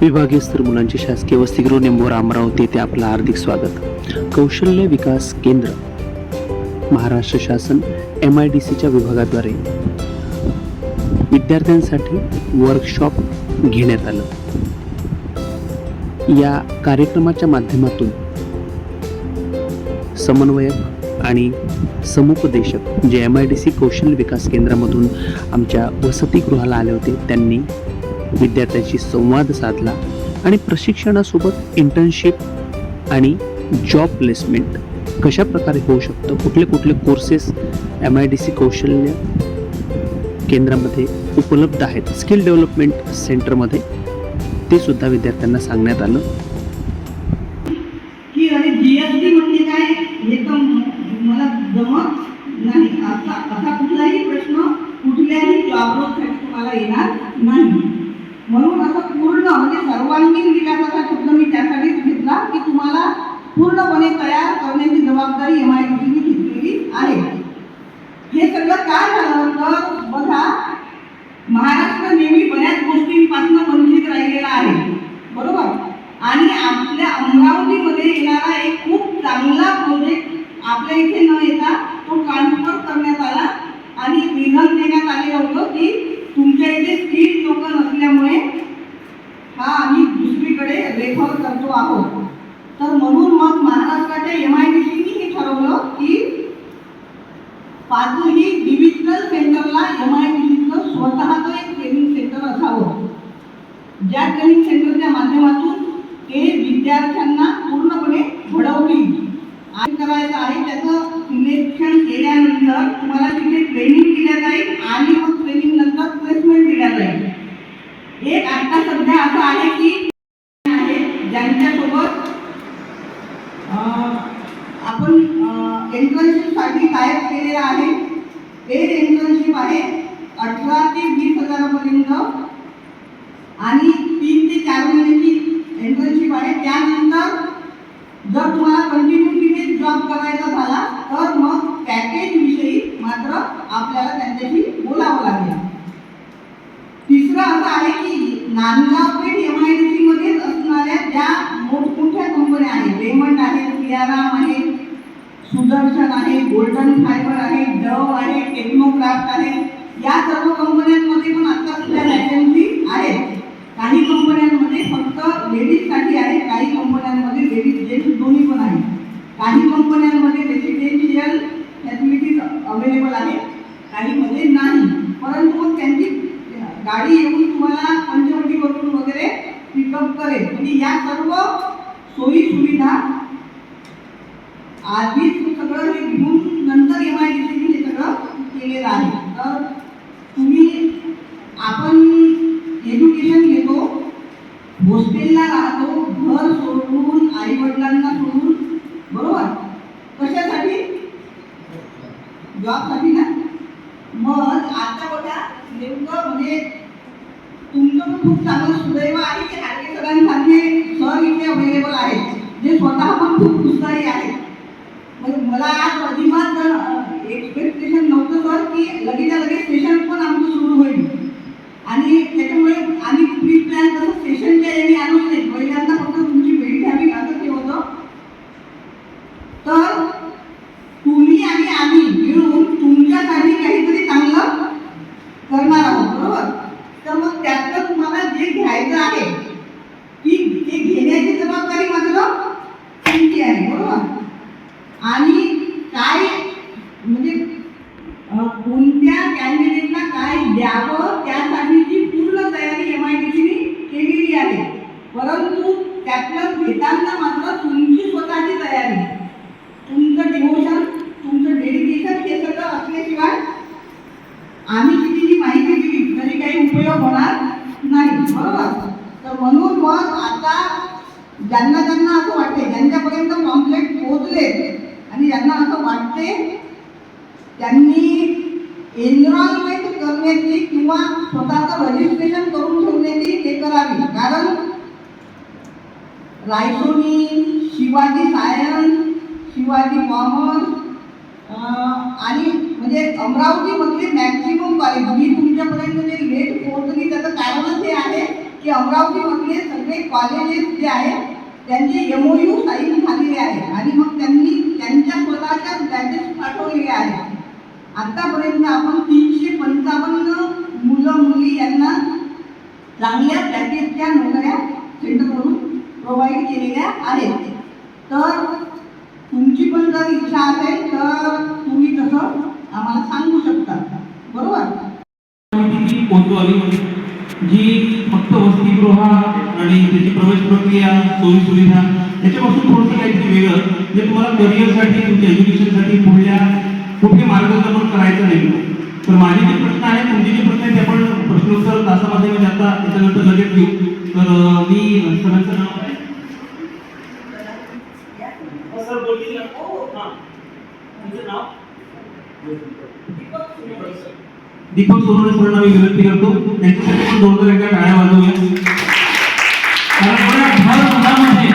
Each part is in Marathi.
विभागीय स्तर मुलांचे शासकीय वसतिगृह निंबोरा अमरावती येथे आपलं हार्दिक स्वागत. कौशल्य विकास केंद्र महाराष्ट्र शासन MIDCच्या विभागाद्वारे विद्यार्थ्यांसाठी वर्कशॉप घेण्यात आलं. या कार्यक्रमाच्या माध्यमातून समन्वयक आणि समुपदेशक जे MIDC कौशल्य विकास केंद्रामधून आमच्या वसतिगृहाला आले होते त्यांनी विद्यार्थ्यांशी संवाद साधला आणि प्रशिक्षणासोबत इंटर्नशिप आणि जॉब प्लेसमेंट कशा प्रकारे होऊ शकतं, कुठले कुठले कोर्सेस MIDC कौशल्य केंद्रामध्ये उपलब्ध आहेत स्किल डेव्हलपमेंट सेंटरमध्ये, ते सुद्धा विद्यार्थ्यांना सांगण्यात आलं. की अरे GST म्हणजे काय हे तर मला जमत नाही. असा कुठलाही प्रश्न कुठल्याही जॉब रोलसाठी तुम्हाला येणार नाही. म्हणून असं पूर्ण म्हणजे सर्वांगीण विकासाचा शब्द मी त्यासाठीच घेतला की तुम्हाला पूर्णपणे तयार करण्याची जबाबदारी MIDCने घेतलेली आहे. हे सगळं काय झालं तर बघा, महाराष्ट्र नेहमी बऱ्याच गोष्टींपासून वंचित राहिलेला आहे, बरोबर. आणि आपल्या अमरावतीमध्ये येणारा एक खूप चांगला प्रोजेक्ट आपल्या इथे न येता तो ट्रान्सफर करण्यात आला आणि विधान देण्यात आले होतं की तुमच्या इथे स्किल्ड लोक नसल्यामुळे हा आम्ही दुसरीकडे रेफर करतो आहोत. तर म्हणून मग महाराष्ट्राच्या MIDCने हे ठरवलं की पाचही डिव्हिजनल सेंटरला MIDCचं स्वतःचं एक ट्रेनिंग सेंटर असावं, ज्या ट्रेनिंग सेंटरच्या माध्यमातून ते विद्यार्थ्यांना पूर्णपणे घडवतील. आणि करायचं आहे त्याचं सिलेक्शन केल्यानंतर तुम्हाला तिथे ट्रेनिंग दिल्या जाईल आणि मग ट्रेनिंग नंतर प्लेसमेंट दिल्या जाईल. एक आता सध्या असं आहे की ज्यांच्यासोबत आपण इंटर्नशिपसाठी तयार केलेलं आहे. पेड इंटर्नशिप आहे 18 ते 20 हजारापर्यंत आणि 3 ते 4 महिन्याची इंटर्नशिप आहे. त्यानंतर जर तुम्हाला कंटिन्यू तिथे जॉब करायचा झाला तर मग पॅकेज विषयी मात्र आपल्याला त्यांच्याशी बोलावं लागेल. तिसरं असं आहे की नांदगाव पेठ MIDC मध्येच असणाऱ्या ज्या मोठमोठ्या कंपन्या आहेत, रेमंड आहे, सियाराम आहे, सुदर्शन आहे, गोल्डन फायबर आहे, डव आहे, टेक्नोक्राफ्ट आहे, या सर्व कंपन्यांमध्ये पण आता सध्या वॅकन्सी आहेत. काही कंपन्यांमध्ये फक्त लेडीजसाठी आहे, काही कंपन्यांमध्ये लेडीज जेंट्स दोन्ही पण आहे. काही कंपन्यांमध्ये रेसिडेन्शियल फॅसिलिटीज अवेलेबल आहे, काहीमध्ये नाही. परंतु मग त्यांची गाडी येऊन तुम्हाला पंचवटीवरून वगैरे पिकअप करेल. म्हणजे या सर्व सोयी सुविधा आधीच सगळं हे घेऊन नंतर MIDCने हे सगळं केलेलं आहे. तर तुम्ही आपण एज्युकेशन घेतो, हॉस्टेलला राहतो, घर सोडून, आई वडिलांना सोडून, बरोबर, कशासाठी? जॉबसाठी ना. मग आता बघा नेमकं म्हणजे तुमचं खूप चांगलं सुदैव आहे की हार्गे सरांसारखे सर इथे अवेलेबल आहेत जे स्वतः पण खूप उत्साही आहेत. मग मला आज अजिबात एक्सपेक्टेशन नव्हतं सर की लगेच्या लगेच सेशन पण आमचं सुरू होईल आणि त्याच्यामुळे आम्ही प्री प्लॅन तसं सेशनच्या याने आलोच नाही. पहिल्यांदा फक्त तुमची भेट घ्यावी असं ते होतं. तर तुम्ही आणि आम्ही मिळून तुमच्यासाठी काहीतरी चांगलं करणार आहोत, बरोबर. तर मग त्यातलं तुम्हाला जे घ्यायचं आहे ती ते घेण्याची जबाबदारी मात्र तुमची आहे, बरोबर. आणि काय म्हणजे कोणत्या कॅन्डिडेटला काय द्यावं त्यासाठीची पूर्ण तयारी MIDCने केलेली आहे. परंतु त्यातलं घेताना मात्र तुमची स्वतःची तयारी, तुमचं डिव्होशन, तुमचं डेडिकेशन हे सगळं असल्याशिवाय आम्ही कितीही माहिती दिली तरी काही उपयोग होणार नाही, बरोबर. तर म्हणून मग आता ज्यांना ज्यांना असं वाटते, ज्यांच्यापर्यंत पॉम्पलेट पोहोचले आणि ज्यांना असं वाटते त्यांनी एनरोलमेंट करण्याची किंवा स्वतःचं रजिस्ट्रेशन करून ठेवण्याची हे करावी. कारण रायसोनी, शिवाजी सायन्स, शिवाजी कॉमर्स आणि म्हणजे अमरावतीमधले मॅक्सिमम कॉलेज मी तुमच्यापर्यंत जे लेट पोहोचली त्याचं कारणच हे आहे की अमरावतीमधले सगळे कॉलेजेस जे आहेत त्यांचे MOU साईन झालेले आहेत आणि मग त्यांनी त्यांच्या स्वतःच्या बॅचेस पाठवलेले आहेत. आतापर्यंत आपण 355 मुलं मुली यांना चांगल्या पॅकेजच्या नोकऱ्या सेंटरवरून प्रोव्हाइड केलेल्या आहेत. तर तुमची पण जर इच्छा असेल तर तुम्ही तसं आम्हाला सांगू शकता. बरोबर. जी फक्त वसतिगृह आणि त्याची प्रवेश प्रक्रिया सोयी सुविधा याच्यापासून थोडंसं काहीतरी वेगळं जे तुम्हाला करिअरसाठी तुमच्या एज्युकेशनसाठी पुढल्या कुठे मार्गक्रमण करायचं नाही. तर माझे जे प्रश्न आहेत तुमचे जे प्रश्न आहेत ते आपण प्रश्नोत्तर तासामध्ये म्हणजे आता त्याच्यानंतर लगेच घेऊ. तर मी सरांचं नाव आहे सर बोलतील हां तुमचं नाव दीपक सोनवणे सरांना मी विनंती करतो त्यांच्यासाठी पण जोरदार एकदा टाळ्या वाजवूया. कारण भारतभरामध्ये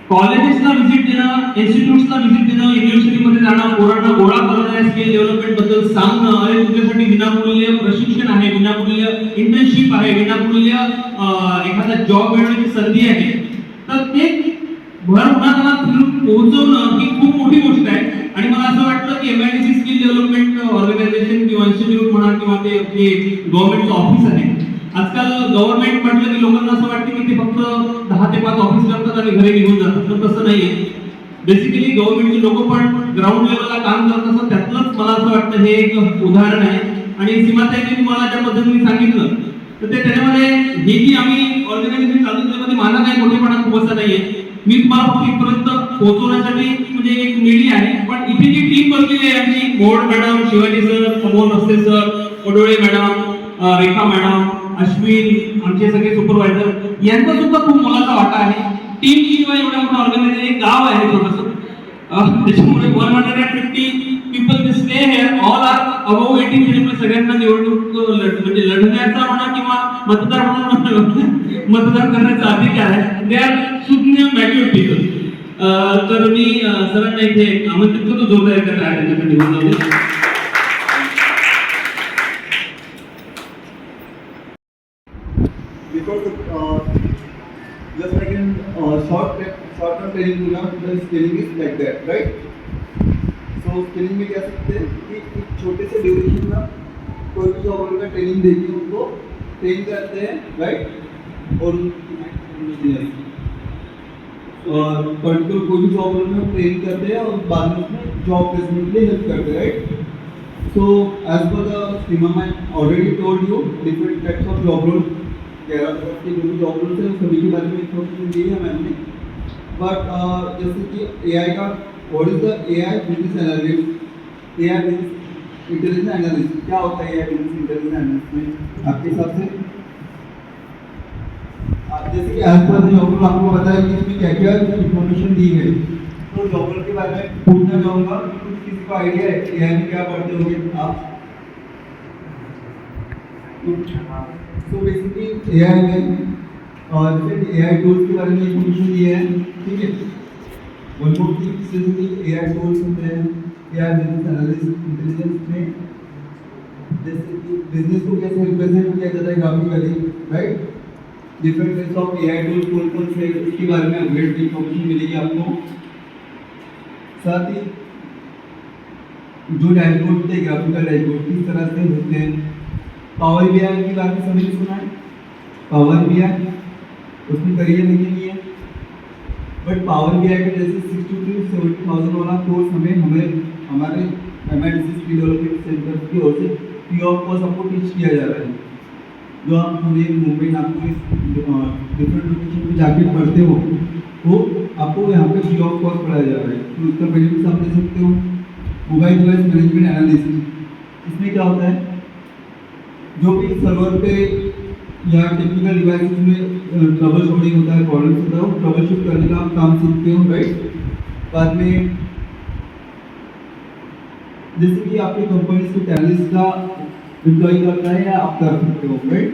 कॉलेजेसला व्हिजिट देणं, इन्स्टिट्यूट्सला व्हिजिट देणं, युनिव्हर्सिटीमध्ये जाणं, पोरांना गोळा करणं, या स्किल डेव्हलपमेंट बद्दल सांगणं, अरे तुमच्यासाठी विनामूल्य प्रशिक्षण आहे, विनामूल्य इंटर्नशिप आहे, विनामूल्य एखादा जॉब मिळवण्याची संधी आहे. तर ते भरभराटाला पोहोचवणं ही खूप मोठी गोष्ट आहे. आणि मला असं वाटतं की MIDC स्किल डेव्हलपमेंट ऑर्गनायझेशन किंवा इन्स्टिट्यूट म्हणा किंवा ते आपले गव्हर्नमेंटचं ऑफिस आहे. आजकाल गव्हर्नमेंट म्हटलं की लोकांना असं वाटतं की ते फक्त 10 ते 5 ऑफिस करतात आणि घरी निघून जातात. पण तसं नाहीये. बेसिकली गव्हर्नमेंटचे लोक पण ग्राउंड लेवलला काम करत असतात. त्यातलंच मला असं वाटतं हे एक उदाहरण आहे. आणि सीमाताईंनी तुम्हाला ज्या पद्धतीने सांगितलं तर ते त्याच्यामध्ये हे जी आम्ही ऑर्गनायझेशन चालू केल्यामध्ये माझा काही मोठेपणा खूप असं नाहीये. मी तुम्हाला फक्त इथपर्यंत पोहोचवण्यासाठी म्हणजे एक मीडिया आहे. पण इथे जी टीम बनलेली आहे आमची मोड मॅडम, शिवाजी सर, अमोल रस्ते सर, पडोळे मॅडम, रेखा मॅडम, अश्विन, आमचे सगळे सुपरवायझर यांचा सुद्धा खूप मोलाचा वाटा आहे. टीम शिवाय एवढ्या मोठं ऑर्गनायझेशन एक गाव आहे छोटंसं. त्याच्यामुळे 150 पीपल जे stay here all are above 18. त्याच्यामुळे सगळ्यांना निवडणूक म्हणजे लढण्याचा म्हणा किंवा मतदार म्हणून मतदान करण्याचा अधिकार आहे. दे आर शून्य मॅच्युअर पीपल. तर मी सरांना इथे आमंत्रित करतो जोरदार एकत्र आहे त्यांच्याकडे निवडून जाऊ. Because just like in short-term training, the scaling is like that, right? So scaling में क्या सकते हैं कि एक छोटे से ड्यूरेशन में कोई भी जॉब का ट्रेनिंग देके उनको ट्रेन करते हैं, राइट? और पर्टिकुलर कोई भी जॉब में ट्रेन करते हैं और बाद में उसमें जॉब प्लेसमेंट के लिए हेल्प करते हैं, right? So as per the schema, I already told you different types of job roles. 11 तरह के जो भी जॉब रोल्स हैं सभी के बारे में इन्फॉर्मेशन दी है मैंने. बट जैसे कि AI का what is the AI business analyst, AI business intelligence analyst, क्या होता है AI बिजनेस इंटेलिजेंस एनालिस्ट में आपके हिसाब से? जैसे कि आज पर जॉब रोल आपको पता है कि इसमें क्या क्या इन्फॉर्मेशन दी है. तो जॉब रोल के बारे में पूछना चाहूँगा कि किसी को आइडिया है AI में क्या पढ़ते होंगे आप? तो बेसिकली AI में और AI टूल्स के बारे में इन्फॉर्मेशन दी है, ठीक है. वन मोर थिंग, जैसे AI टूल्स होते हैं, AI बिजनेस एनालिस्ट इंटेलिजेंस में जैसे कि बिजनेस को कैसे रिप्रेजेंट किया जाता है graphically, right? Different types of AI tools कौन-कौन से इसके बारे में अपडेट इन्फॉर्मेशन मिलेगी आपको. साथ ही जो डैशबोर्ड होते हैं, ग्राफिकल डैशबोर्ड किस तरह से होते हैं. पावर BI के बारे में सभी ने सुना है. पावर BI उसमें करियर नहीं है, बट पावर BI के जैसे 60 to 70,000 वाला कोर्स हमारे MIDC स्किल डेवलपमेंट सेंटर की ओर से फ्री ऑफ कॉस्ट आपको टीच किया जा रहा है. जो आप पुणे, मुंबई, नागपुर डिफरेंट लोकेशन पे जाके पढ़ते हो वो आपको यहाँ पे फ्री ऑफ कॉस्ट पढ़ाया जा रहा है. तो उसका बेनिफिट आप ले सकते हो. मोबाइल डिवाइस मैनेजमेंट एनालिस्ट, इसमें क्या होता है, जो भी सर्वर पे या टेक्निकल डिवाइसेस में ट्रबल शूटिंग होता है, प्रॉब्लम्स होता है, वो ट्रबल शूट करने का आप काम सीखते हो, राइट? बाद में जैसे कि आपकी कंपनी के टैलेंट्स का एम्प्लॉय करता है या आप कर सकते हो, राइट?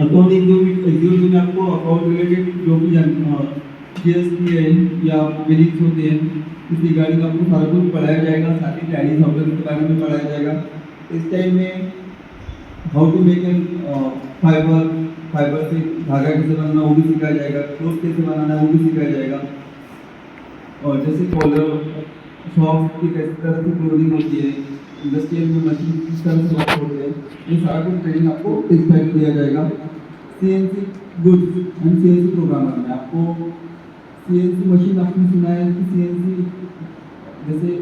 अकाउंटिंग जो भी में आपको अकाउंट रिलेटेड जो भी GST है या बिलिंग्स होते हैं इस रिगार्डिंग आपको सारा कुछ पढ़ाया जाएगा. साथ ही टैली सॉफ्टवेयर के बारे में पढ़ाया जाएगा. इस टाइम में हाउ टू मेक एन फाइबर से धागा कैसे बनाना वो भी सिखाया जाएगा, क्लोथ कैसे बनाना है वो भी सिखाया जाएगा, और जैसे कॉलर शॉप की कैसे तरह से क्लोथिंग होती है, इंडस्ट्रियल में मशीन किस तरह से वर्क होते हैं, ये सारा कुछ ट्रेनिंग आपको टेक्सटाइल में दिया जाएगा। CNC goods end CNC programmer में आपको CNC मशीन आपने सुना है कि CNC जैसे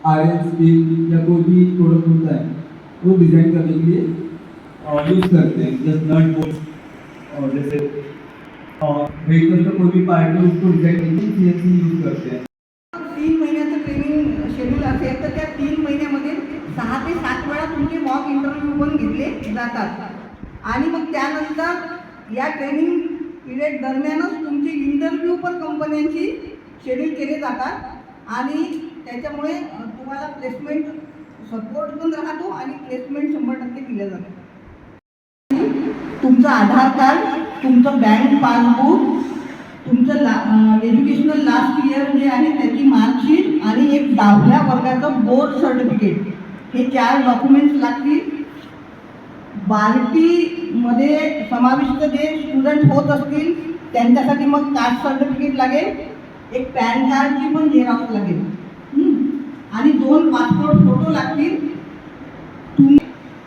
आयरन स्टील या कोई भी प्रोडक्ट होता है वो डिज़ाइन करने के लिए यूज़ करते हैं, जैसे नट बोल्ट और जैसे व्हीकल का कोई भी पार्ट है उसको डिज़ाइन करने के लिए CNC यूज़ करते हैं। 3 महिन्याचं ट्रेनिंग शेड्यूल असेल तर त्या 3 महिन्यामध्ये 6 ते 7 वेळा तुमचे मॉक इंटरव्ह्यू पण घेतले जातात आणि मग त्यानंतर या ट्रेनिंग पिरियड दरम्यानच तुमचे इंटरव्ह्यू पण कंपन्यांशी शेड्यूल केले जातात आणि त्याच्यामुळे तुम्हाला प्लेसमेंट सपोर्ट पण राहतो आणि प्लेसमेंट 100% दिलं जातं। तुमचं आधार कार्ड, तुमचं बँक पासबुक, तुमचं एज्युकेशनल लास्ट इयर जे आहे त्याची मार्कशीट आणि एक 10व्या वर्गाचं बोर्ड सर्टिफिकेट, हे 4 डॉक्युमेंट्स लागतील। बार्टीमध्ये समाविष्ट जे स्टुडंट होत असतील त्यांच्यासाठी मग कास्ट सर्टिफिकेट लागेल, एक पॅन कार्डची पण झेरॉक्स लागेल आणि 2 पासपोर्ट फोटो लागतील।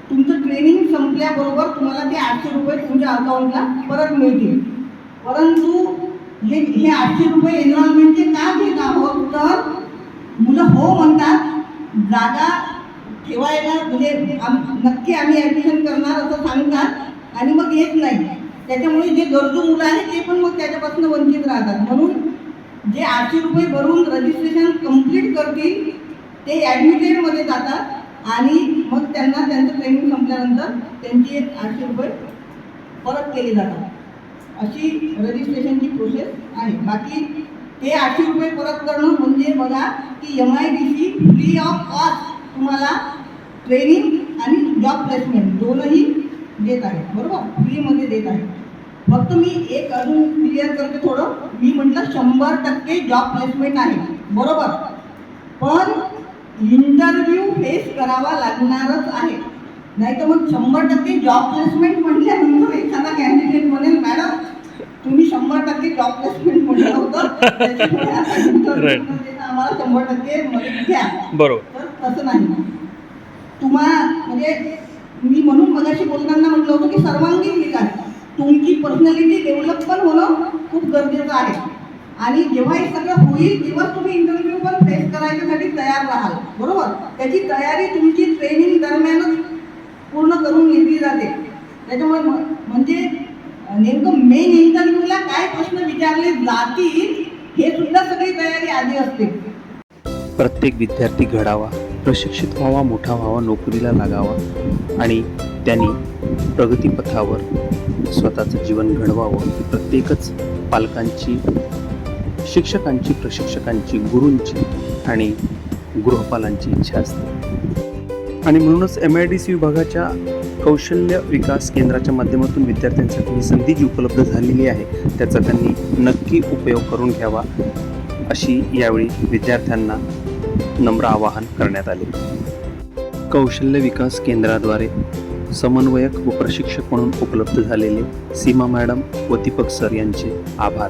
तुमचं ट्रेनिंग संपल्याबरोबर तुम्हाला ते 800 रुपये तुमच्या अकाउंटला परत मिळतील। परंतु हे 800 रुपये एनरोलमेंटचे का घेत आहोत तर मुलं हो म्हणतात, जागा ठेवायला म्हणजे नक्की आम्ही ॲडमिशन करणार असं सांगतात आणि मग येत नाही, त्याच्यामुळे जे गरजू मुलं आहेत ते पण मग त्याच्यापासून वंचित राहतात। म्हणून जे 800 रुपये भरून रजिस्ट्रेशन कंप्लीट करतील ते ॲडमिटेडमध्ये जातात आणि मग त्यांना त्यांचं ट्रेनिंग संपल्यानंतर त्यांची 800 रुपये परत केले जातात। अशी रजिस्ट्रेशनची प्रोसेस आहे। बाकी ते 800 रुपये परत करणं म्हणजे बघा की MIDC फ्री ऑफ कॉस्ट तुम्हाला ट्रेनिंग आणि जॉब प्लेसमेंट दोनही देत आहे, बरोबर, फ्रीमध्ये देत आहे। फक्त मी एक अजून क्लिअर करते थोडं, मी म्हटलं 100% जॉब प्लेसमेंट आहे, बरोबर, पण इंटरव्ह्यू फेस करावा लागणारच आहे, नाही तर मग 100% जॉब प्लेसमेंट म्हटल्यानंतर एखादा कॅन्डिडेट म्हणेल मॅडम तुम्ही 100% जॉब प्लेसमेंट म्हटलं होतं त्याच्यामुळे आता इंटरव्ह्यू आम्हाला 100% मदत द्या, बरोबर, तर तसं नाही। म्हणजे मी म्हणून मगाशी बोलताना म्हटलं होतं की सर्वांगीण विकास, तुमची पर्सनॅलिटी डेव्हलप पण होणं खूप गरजेचं आहे आणि जेव्हा हे सगळं होईल तेव्हा तुम्ही इंटरव्ह्यू पण फेस करायच्यासाठी तयार राहाल, बरोबर। त्याची तयारी तुमची ट्रेनिंग दरम्यानच पूर्ण करून घेतली जाते। त्याच्यामुळे म्हणजे नेमकं मेन इंटरव्ह्यूला काय प्रश्न विचारले जातील हे सुद्धा सगळी तयारी आधी असते। प्रत्येक विद्यार्थी घडावा, प्रशिक्षित व्हावा, मोठा व्हावा, नोकरीला लागावा आणि त्यांनी प्रगतीपथावर स्वतःचं जीवन घडवावं ही प्रत्येकच पालकांची, शिक्षकांची, प्रशिक्षकांची, गुरूंची आणि गृहपालांची इच्छा असते। आणि म्हणूनच MIDC विभागाच्या कौशल्य विकास केंद्राच्या माध्यमातून विद्यार्थ्यांसाठी ही संधी जी उपलब्ध झालेली आहे त्याचा त्यांनी नक्की उपयोग करून घ्यावा अशी यावेळी विद्यार्थ्यांना नम्र आवाहन करण्यात आले। कौशल्य विकास केंद्राद्वारे समन्वयक व प्रशिक्षक म्हणून उपलब्ध झालेले सीमा मॅडम व दीपक सर यांचे आभार।